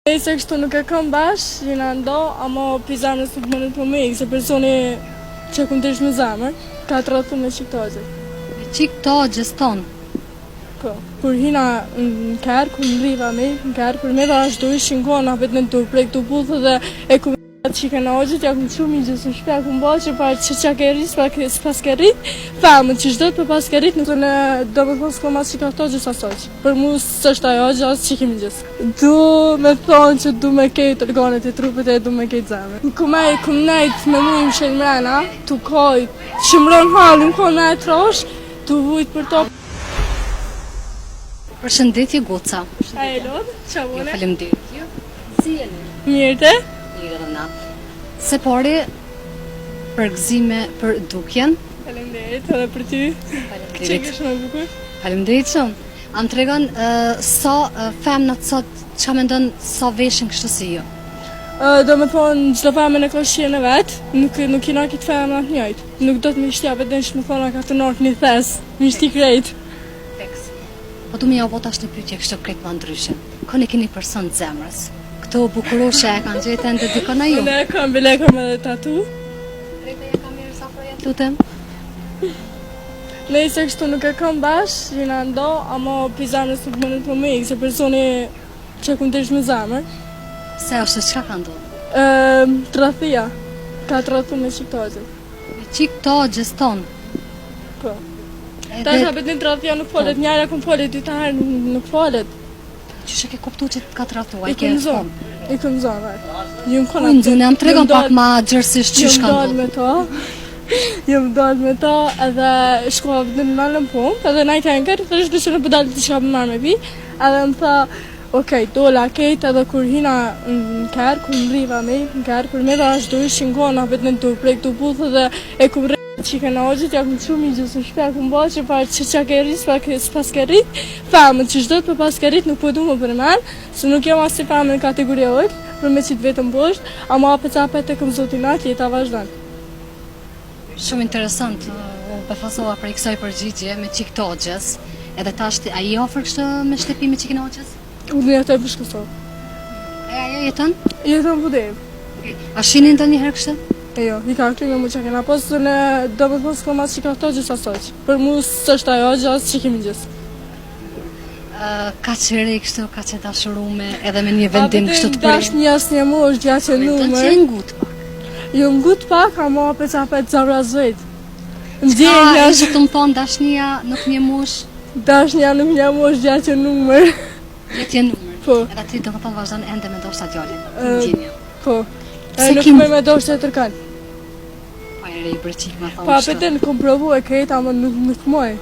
Se kështu nuk e kam bash, jena ndo, ama pizamës nuk më në të me se personi që këmë të ishë me zamër, ka të rrëtu me qiktojgjë. Me qiktojgjës tonë? Po, kur hina në kërë, kur në riva me, në kërë, kur me dhe ashtu ishin kona, vetë në të prek të pullë dhe e ku qike në ogjët, ja këmë shumë i gjësë në shpja, këmë bëllë që parë që ke rrisë, pas ke rritë, famë që shdojtë për pas ke rritë, në do me thonë s'ko mas qika të gjësë asoj, për mu së është ajo gjësë që kemi gjësë. Du me thonë që du me kejtë organet e trupit e du me kejtë zemë. Këmë nejtë me mu im shenë mrena, tu koj, shëmron halin, ko me e trosh, tu vujtë për to. Përshëndetje Goca. A e lodë, qa vone? Faleminderit. Si jeni? Mirëte? Mirë dhe na. Se pari, përgëzime për dukjen. Faleminderit edhe për ty. Që ke shumë bukur? Faleminderit shumë. Am tregon sa femnat sot çka mendon sa veshin kështu si ju? Do me thonë çdo femën e ka shihen e vet, nuk kena këtë femnat njëjtë. Nuk do të më shtja vetëm që më thonë ka të nort një thes, më shti krejt. Po du me ja vota është një pyetje kështu krejt më ndryshe. Kone keni person të zemrës? Këto bukuroshe e kanë gjetë ende dikon a ju? Bile kam edhe tatu. Rejta e kam mirë sa projet, lutem. Se kështu nuk e kam bash, jena ndo, ama pizamës nuk më në të me se personi që këmë të ishë me zamër. Se është çka ka ndodhur? Trathia, ka të rrëtu me qiktojgjë. Me qiktojgjës tonë? Po. Ta është apet një trathia nuk folet, njëra këmë folet, dyta herë nuk folet. Qështë ke kuptu që ka të ratua? I këmë zonë. I këmë zonë, Unë zonë, jam të regon pak ma gjërësisht që shka ndodhë. Jëmë dalë me ta edhe shkova vëdën në nalën punë, edhe najtë enker, të është dëshë në pëdalë të shka për marrë me pi, edhe më tha, okej, dola kejtë edhe kur hina në kërë, kur në riva me, në kërë, kur me dhe ashtu ishin kona vetë në të prek të pullë dhe e këmë qike në ogjët, ja këmë shumë i gjësë në shpja, këmë bëllë që parë që ke rrisë, pas ke rritë, famën që shdojtë për pas ke rritë nuk po du më përmenë, se nuk jam asë famën në kategoria ojtë, për me qitë vetëm bështë, ama apet e këmë zotinat, jeta vazhdanë. Shumë interesant, u befasova për i kësoj përgjigje me qiktojgjës, edhe ta është, a i ofër kështë me shtepime qiktojgjës? Unë jetoj për shkësot. E ajo jetën? Jetën vëdejmë. A shinin të njëherë kështë? E jo, i ka këtimi mu që kena posë, në do me posë këma qiktojgjës asoj, për mu së është ajo gjësë që kemi gjësë. Ka që rej kështu, ka që dashurume, edhe me një vendim kështu të përri? Dash një asë një mu është gja që numër. Që e ngut pak? Jo ngut pak, ama apet zavra zvejt. Qka ishë të më thonë dashnia nuk një mush? Dashnia nuk një mu është gja që numër. Gjetje numër? Po. Edhe ti do më thonë vazhdojnë ende me doshta djallin? Po. Nuk me doshta e tërkan. Pa e rej breqik me thonë Pa apet e në kom provu e krejt, ama nuk moj.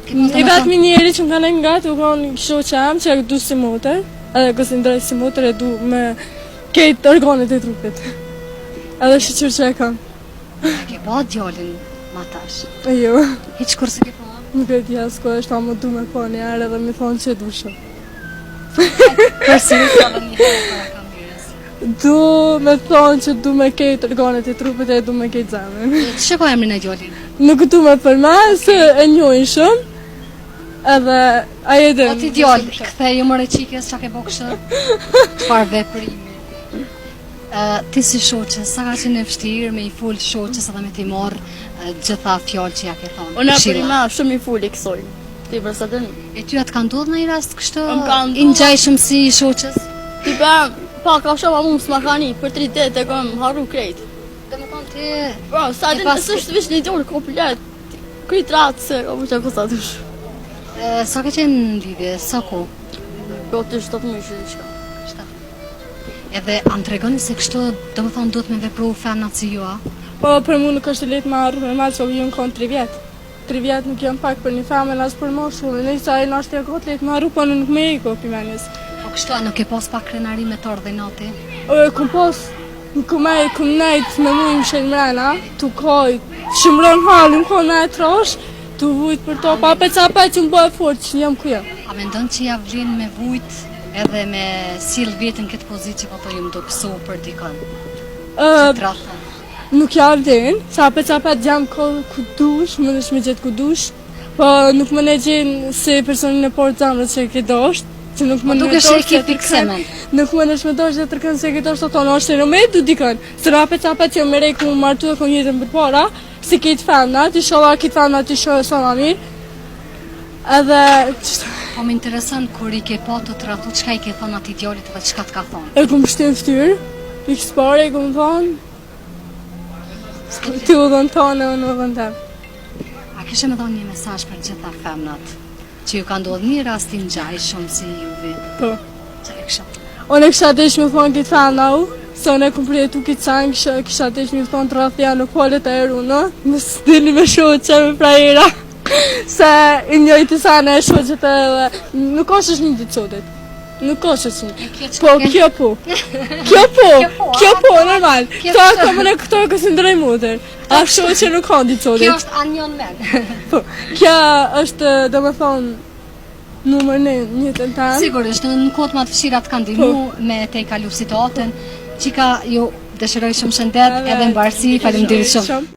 I vetëmi njeri që më kanë e nga të u konë kësho që amë që e du si motër, edhe kësë ndrejt si motër e du me kejtë organet e trupit. Edhe shqyqyr që e kam. E ke ba djallin ma tash? E jo. Hiq kur se ke pa? Nuk e tja s'ko është ama du me po një arë edhe me thonë që du shumë. Përsi u sa dhe një herë para kam mirës. Du me thonë që du me kejtë organet e trupit e du me kejtë zemën. Që ka emrin e djallin? Nuk du me përmen se e njojnë shumë. Edhe aje dhe... O ti djallë, këthej ju mëre qikës që ke bo kështë? Qfar veprimi? Ti si shoqës, sa ka qenë e vështirë me i full shoqës edhe me ti morë gjitha fjallë që ja ke thonë? Unë e për i ma shumë i full i kësoj, ti përsa të një. E ty atë ka ndodhë në i rast kështë? I ngjajshëm si i shoqës? Ti pa ka shumë a mu më s'makani, për 3 ditë e kam harru krejt. Dhe më thonë ti... Bro, sa din nësë është vish një gjurë komplet, këjt ratë se ka përqa kësa të shë. Sa ka qenë në lidhje, sa ku? Bro, të 7 mishë dhe qka. Edhe antregoni se kështu do më thonë do të me vepru femnat si ju, a? Po, për mu nuk është letë ma arru me malë që ju në konë 3 vjetë. 3 vjetë nuk jam pak për një femën as për moshullë, në isa e në ashtë e kotë letë ma arru, po nuk me i ko pimenjes. Po kështu a nuk e pos pak krenari me të ordinati? Këm pos, këm nejtë me mu im shenë mrena, tu koj, shëmron halin, ko me e trosh, tu vujt për to, pa apet që më bëhe fort, që jam kuja. A me ndonë që ja vlin me vujt edhe me sill vjetën këtë pozitë që po të ju më do kësu për dikon? Që trafën? Nuk ja vlen, sa apet jam ku dush, më nësh me gjithë ku dush, po nuk më ne gjenë se personin e portë zamrët që ke dosht, që nuk më Duke shë ekip fikse me. Nuk më nëshmetosh dhe tërkën se këtë është të tonë, është në me du dikën. Se rapet që më rej ku më martu dhe kënë jetën për para, si këtë femna, të shoha këtë femna të shohë sa ma mirë. Edhe... Po më interesën kur i ke pa të tratu, qka i ke thonë ati djallit dhe qka të ka thonë? E kumë shtim ftyrë, pikës pare e kumë thonë, ti u dhënë tonë e unë u dhënë tem. A kishe me thonë një mesazh për gjitha femnat, që ju ka ndodhë një rastin gjaj shumë si juve? Po. Që e kisha? Unë e kisha desh me thonë këtë femna u, se unë e kumë përjetu këtë sanë, kisha desh me thonë të rathja në kolet e eru, në? Mësë dini me shoqe me prajera. Se i njëjtë sana e shoqet edhe nuk është një ditë sotit. Nuk është një. Po, kjo po. Kjo po, normal. Këto e komën e këto e kësë ndrej mutër. A shoqe nuk ka ditë sotit. Kjo është anjon men. Po, kjo është, do me thonë, numër në njëtën tanë. Sigurisht, në kohët ma të fshirat kanë dimu me te i kalu situatën, qika ju dëshiroj shumë shëndet edhe mbarësi, faleminderit shumë.